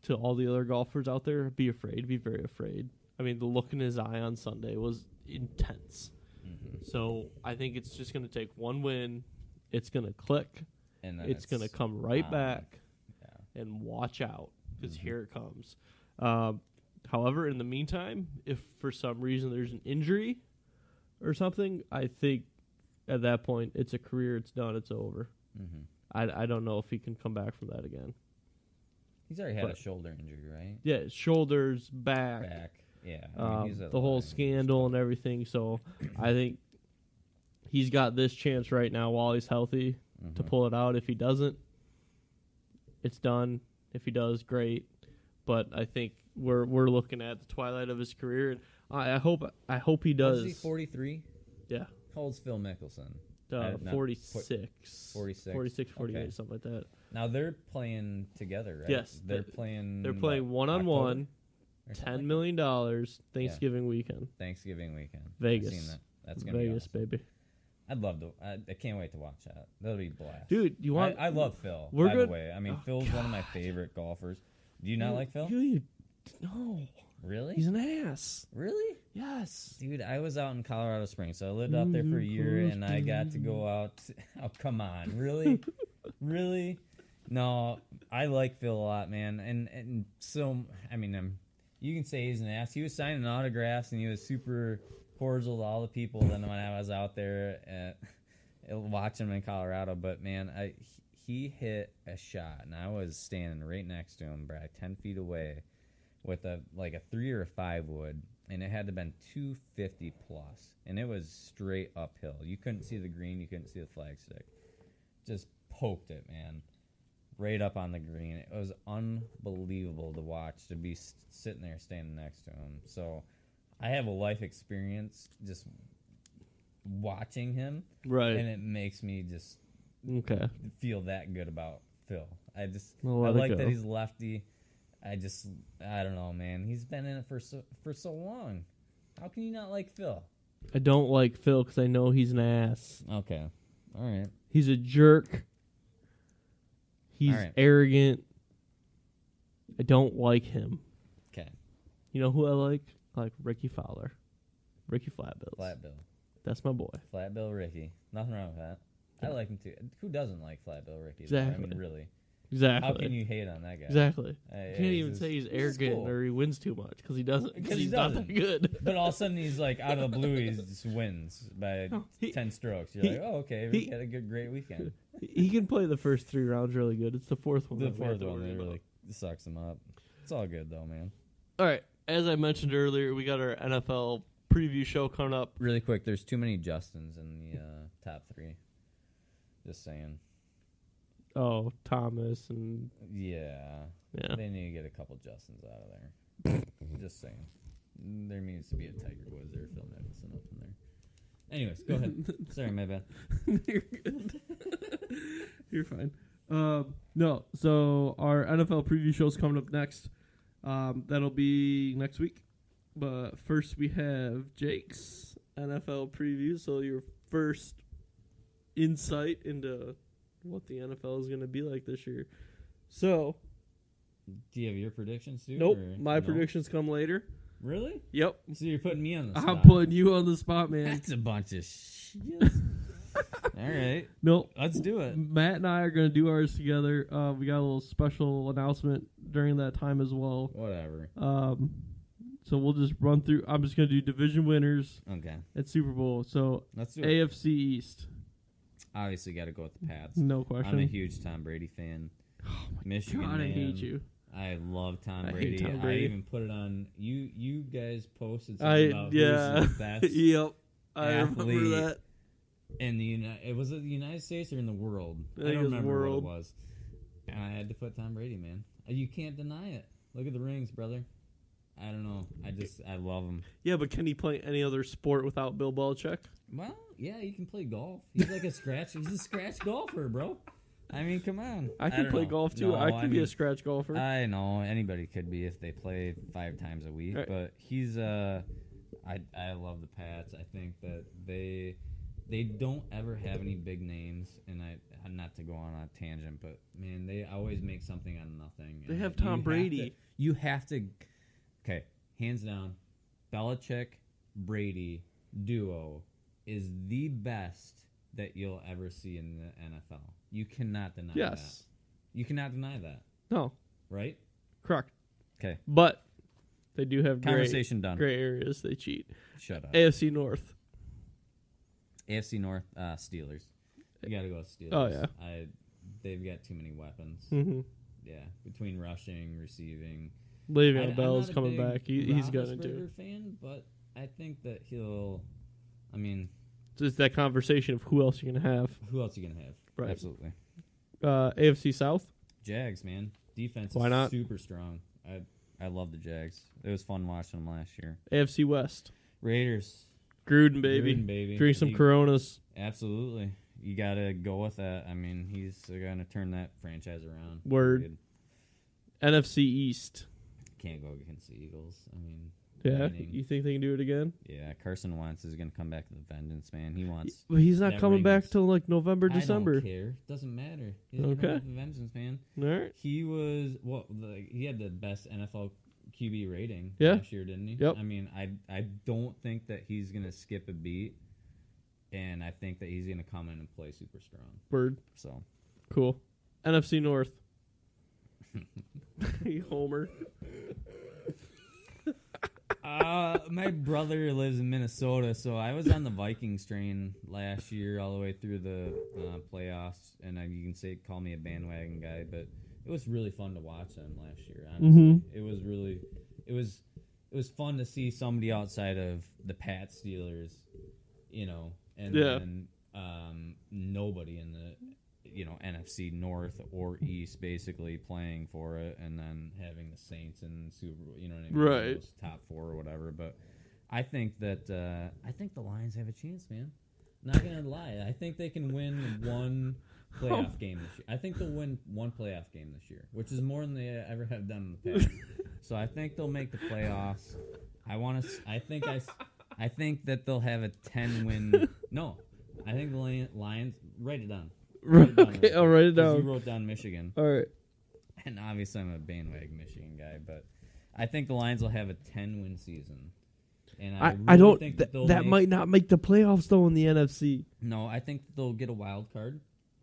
to all the other golfers out there, be very afraid. I mean, the look in his eye on Sunday was intense. Mm-hmm. So I think it's just going to take one win. It's going to click. And then it's going to come right back. Yeah. And watch out, because here it comes. However, in the meantime, if for some reason there's an injury or something, I think at that point it's a career, it's done, it's over. Mm-hmm. I don't know if he can come back from that again. He's already had a shoulder injury, right? Yeah, shoulders, back. Yeah. The whole scandal and everything. So I think he's got this chance right now while he's healthy to pull it out. If he doesn't, it's done. If he does, great. But I think we're looking at the twilight of his career. And I hope he does. Is he 43? Yeah. How old's Phil Mickelson? 46. 48, okay. Something like that. Now they're playing together, right? Yes. They're playing one-on-one, $10 million Thanksgiving weekend. Vegas. I've seen that. That's gonna Vegas, be awesome. baby. I'd love to. I can't wait to watch that. That'll be a blast. Dude, you want... I love Phil, by the way. I mean, Phil's one of my favorite golfers. Do you not like Phil? No. Really? He's an ass. Really? Yes. Dude, I was out in Colorado Springs, so I lived out there for a year, and I got to go out. Oh, come on. Really? Really? No, I like Phil a lot, man. And so, I mean, you can say he's an ass. He was signing autographs, and he was super cordial to all the people then when I was out there watching him in Colorado. But, man, he hit a shot, and I was standing right next to him, probably 10 feet away, with a 3 or a 5 wood, and it had to have been 250 plus, and it was straight uphill. You couldn't see the green, you couldn't see the flagstick. Just poked it, man, right up on the green. It was unbelievable to watch, to be sitting there standing next to him. So I have a life experience just watching him, Right. and it makes me just feel that good about Phil. I like that he's lefty. I don't know, man. He's been in it for so long. How can you not like Phil? I don't like Phil because I know he's an ass. Okay. All right. He's a jerk. He's arrogant. I don't like him. Okay. You know who I like? I like Ricky Fowler. Ricky Flatbills. Flat Bill. That's my boy. Flat Bill Ricky. Nothing wrong with that. I like him too. Who doesn't like Flat Bill Ricky? Exactly. I mean, really. Exactly. How can you hate on that guy? Exactly. You can't even say he's arrogant cool. or he wins too much because he doesn't. Because he's not that good. But all of a sudden he's like out of the blue, he just wins by 10 strokes. You're like, oh, okay, we had a great weekend. He can play the first 3 rounds really good. It's the fourth one. The fourth one that really sucks him up. It's all good though, man. All right. As I mentioned earlier, we got our NFL preview show coming up. Really quick, there's too many Justins in the top 3. Just saying. Oh, Thomas and... Yeah. They need to get a couple Justins out of there. Just saying. There needs to be a Tiger Woods or Phil Mickelson up in there. Anyways, go ahead. Sorry, my bad. You're good. You're fine. No, so our NFL preview show's coming up next. That'll be next week. But first we have Jake's NFL preview. So your first insight into what the NFL is going to be like this year. So, do you have your predictions too? Nope. My predictions come later. Really? Yep. So you're putting me on the spot. I'm putting you on the spot, man. That's a bunch of shit. All right. Nope. Let's do it. Matt and I are going to do ours together. We got a little special announcement during that time as well. Whatever. So we'll just run through. I'm just going to do division winners. Okay. At Super Bowl. So let's do it. AFC East. Obviously, got to go with the Pats. No question. I'm a huge Tom Brady fan. Oh my Michigan God, man. I hate you. I love Tom I Brady. hate Tom Brady. I even put it on. You guys posted something about who's the best yep. I athlete remember that. in the was it the United States or in the world? I don't remember what it was. And I had to put Tom Brady, man. You can't deny it. Look at the rings, brother. I don't know. I love him. Yeah, but can he play any other sport without Bill Belichick? Well, yeah, he can play golf. He's like He's a scratch golfer, bro. I mean, come on. I can play golf too. No, I can be a scratch golfer. I know anybody could be if they play 5 times a week. Right. But he's I love the Pats. I think that they don't ever have any big names, and not to go on a tangent, but man, they always make something out of nothing. They have Tom Brady. You have to. Okay, hands down, Belichick Brady duo is the best that you'll ever see in the NFL. You cannot deny that. You cannot deny that. No. Right? Correct. Okay. But they do have conversation done. Gray areas they cheat. Shut up. AFC North. AFC North, Steelers. You got to go with Steelers. Oh, yeah. They've got too many weapons. Mm-hmm. Yeah, between rushing, receiving. Le'Veon Bell's coming back. He's going to do it. Fan, but I think that he'll. I mean, so it's that conversation of who else you're going to have. Who else you going to have? Right. Absolutely. AFC South. Jags, man. Defense Why is not? Super strong. I love the Jags. It was fun watching them last year. AFC West. Raiders. Gruden, baby. Drink some Coronas. Absolutely. You got to go with that. I mean, he's going to turn that franchise around. Word. NFC East. Can't go against the Eagles. I mean, yeah. You think they can do it again? Yeah. Carson Wentz is going to come back to the vengeance, man. He wants. But he's not coming back till like November, December. I don't care. Doesn't matter. He's going to come back to the vengeance, man. All right. He was he had the best NFL QB rating last year, didn't he? Yep. I mean, I don't think that he's going to skip a beat, and I think that he's going to come in and play super strong. Word. So cool. NFC North. Homer. My brother lives in Minnesota, so I was on the Vikings train last year all the way through the playoffs, and you can call me a bandwagon guy, but it was really fun to watch them last year. Honestly, it was fun to see somebody outside of the Pats Steelers, and then nobody in the NFC North or East basically playing for it, and then having the Saints and Super Bowl, you know what I mean? Right. Those top 4 or whatever. But I think that the Lions have a chance, man. Not gonna lie, I think they can win one playoff game this year. I think they'll win one playoff game this year, which is more than they ever have done in the past. So I think they'll make the playoffs. I think that they'll have a 10-win. No, I think the Lions. Write it down. Okay, I'll write it down. You wrote down Michigan. All right. And obviously, I'm a bandwagon Michigan guy, but I think the Lions will have a 10-win season. And I don't think that might not make the playoffs though in the NFC. No, I think they'll get a wild card,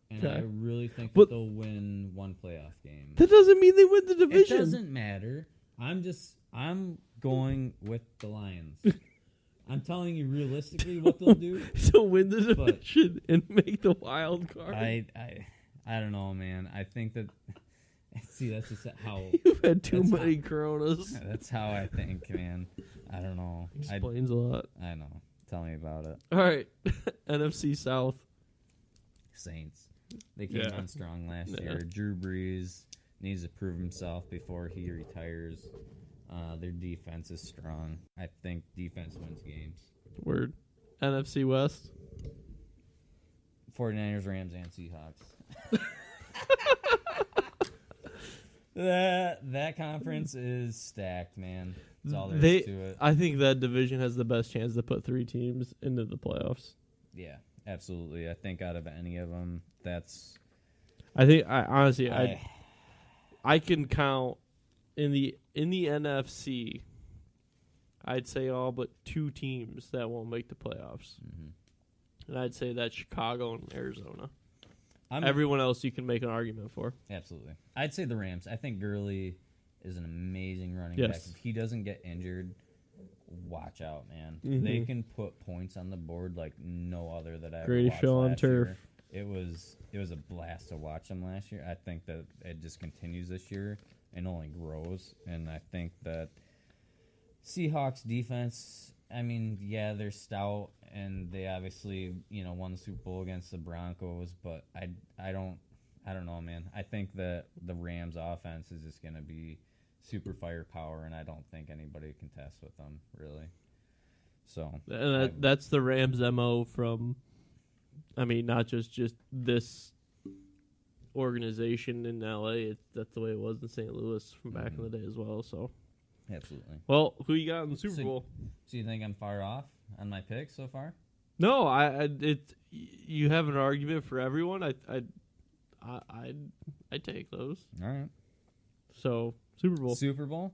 and I really think But they'll win one playoff game. That doesn't mean they win the division. It doesn't matter. I'm going with the Lions. I'm telling you realistically what they'll do. So win the division and make the wild card. I don't know, man. I think that. See, that's just how you've had too many Coronas. That's how I think, man. I don't know. Explains a lot. I know. Tell me about it. All right, NFC South. Saints. They came on strong last year. Drew Brees needs to prove himself before he retires. Their defense is strong. I think defense wins games. Word. NFC West. 49ers, Rams, and Seahawks. That conference is stacked, man. That's all there is to it. I think that division has the best chance to put 3 teams into the playoffs. Yeah, absolutely. I think out of any of them, that's. I think I can count in the NFC. I'd say all but 2 teams that won't make the playoffs, and I'd say that's Chicago and Arizona. Everyone else you can make an argument for. Absolutely. I'd say the Rams. I think Gurley is an amazing running back. If he doesn't get injured, watch out, man. Mm-hmm. They can put points on the board like no other that I ever watched show on turf. Year. It was a blast to watch them last year. I think that it just continues this year and only grows. And I think that Seahawks defense, I mean, yeah, they're stout. And they obviously, won the Super Bowl against the Broncos, but I don't know, man. I think that the Rams' offense is just going to be super firepower, and I don't think anybody can test with them, really. So that's the Rams' MO from, not just this organization in LA. That's the way it was in St. Louis from back in the day as well. So, absolutely. Well, who you got in the Super Bowl? So you think I'm far off on my pick so far? No, you have an argument for everyone. I take those. All right. So Super Bowl,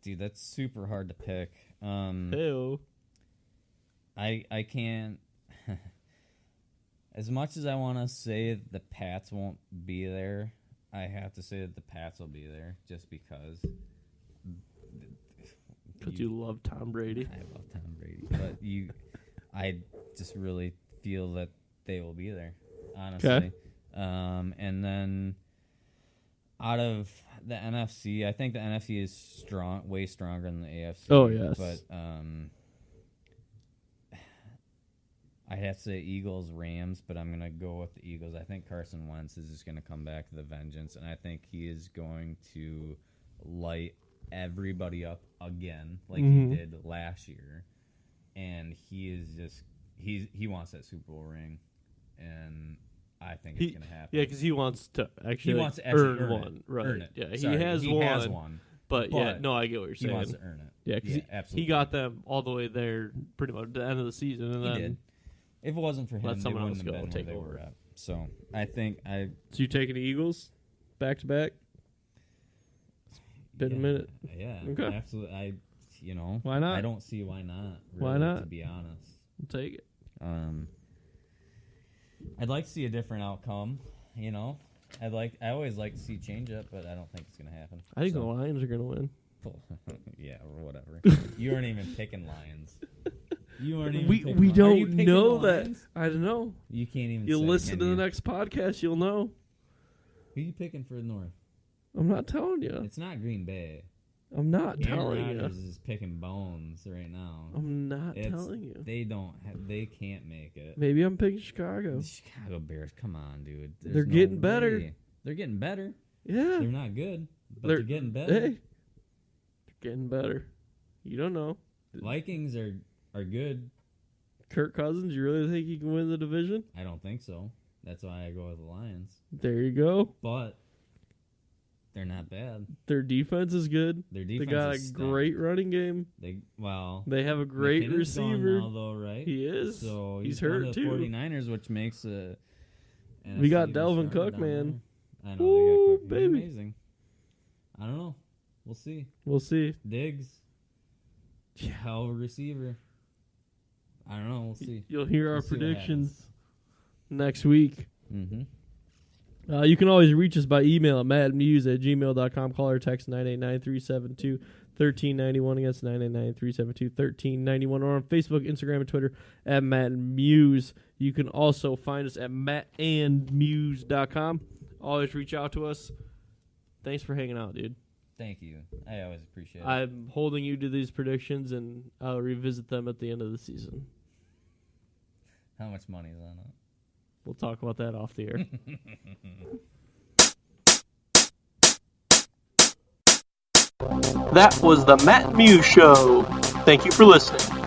dude, that's super hard to pick. Hey-o. I can't. As much as I want to say the Pats won't be there, I have to say that the Pats will be there just because. Because you love Tom Brady. I love Tom Brady, but I just really feel that they will be there, honestly. Okay. And then out of the NFC, I think the NFC is way stronger than the AFC. Oh yes. But I have to say Eagles, Rams, but I'm gonna go with the Eagles. I think Carson Wentz is just gonna come back to the vengeance, and I think he is going to light everybody up again like he did last year. And he is just he wants that Super Bowl ring, and I think it's going to happen. Yeah, because he wants to actually earn one. Right. Earn it. Yeah, Sorry, he has one. But yeah, no, I get what you're saying. He wants to earn it. Yeah, because he got them all the way there pretty much at the end of the season. And he then did. If it wasn't for him, let someone else go and take they over. Were at. So I think So you taking the Eagles back to back? Been a minute. Yeah. Okay. Absolutely. Why not? I don't see why not. Really, why not? To be honest, I'll take it. I'd like to see a different outcome. I always like to see change up, but I don't think it's gonna happen. I think the Lions are gonna win. Yeah, or whatever. You weren't even picking Lions. You weren't even. We don't know that. I don't know. You can't even. You'll listen to the next podcast. You'll know. Who are you picking for the North? I'm not telling you. It's not Green Bay. I'm not telling you. Rodgers is picking bones right now. I'm not telling you. They can't make it. Maybe I'm picking Chicago. The Chicago Bears, come on, dude. They're getting better. They're getting better. Yeah. They're not good, but they're getting better. Hey, they're getting better. You don't know. Vikings are good. Kirk Cousins, you really think he can win the division? I don't think so. That's why I go with the Lions. There you go. But they're not bad. Their defense is good. Their defense They got is a great running game. They have a great McKinnon's receiver. gone now, though, right? He is. So he's hurt hurt to the too. 49ers, which makes a. We got NFC Delvin stronger Cook, down man. there. I know Ooh, they got Cook. He's baby. amazing. I don't know. We'll see. We'll see. Diggs. Hell of a receiver. I don't know. We'll see. You'll hear our We'll see what predictions next week. Mm-hmm. You can always reach us by email at mattmuse@gmail.com. Call or text 989-372-1391 against 989-372-1391, or on Facebook, Instagram, and Twitter at Matt Musz. You can also find us at mattandmuse.com. Always reach out to us. Thanks for hanging out, dude. Thank you. I always appreciate it. I'm holding you to these predictions, and I'll revisit them at the end of the season. How much money is on it? We'll talk about that off the air. That was the Matt Musz Show. Thank you for listening.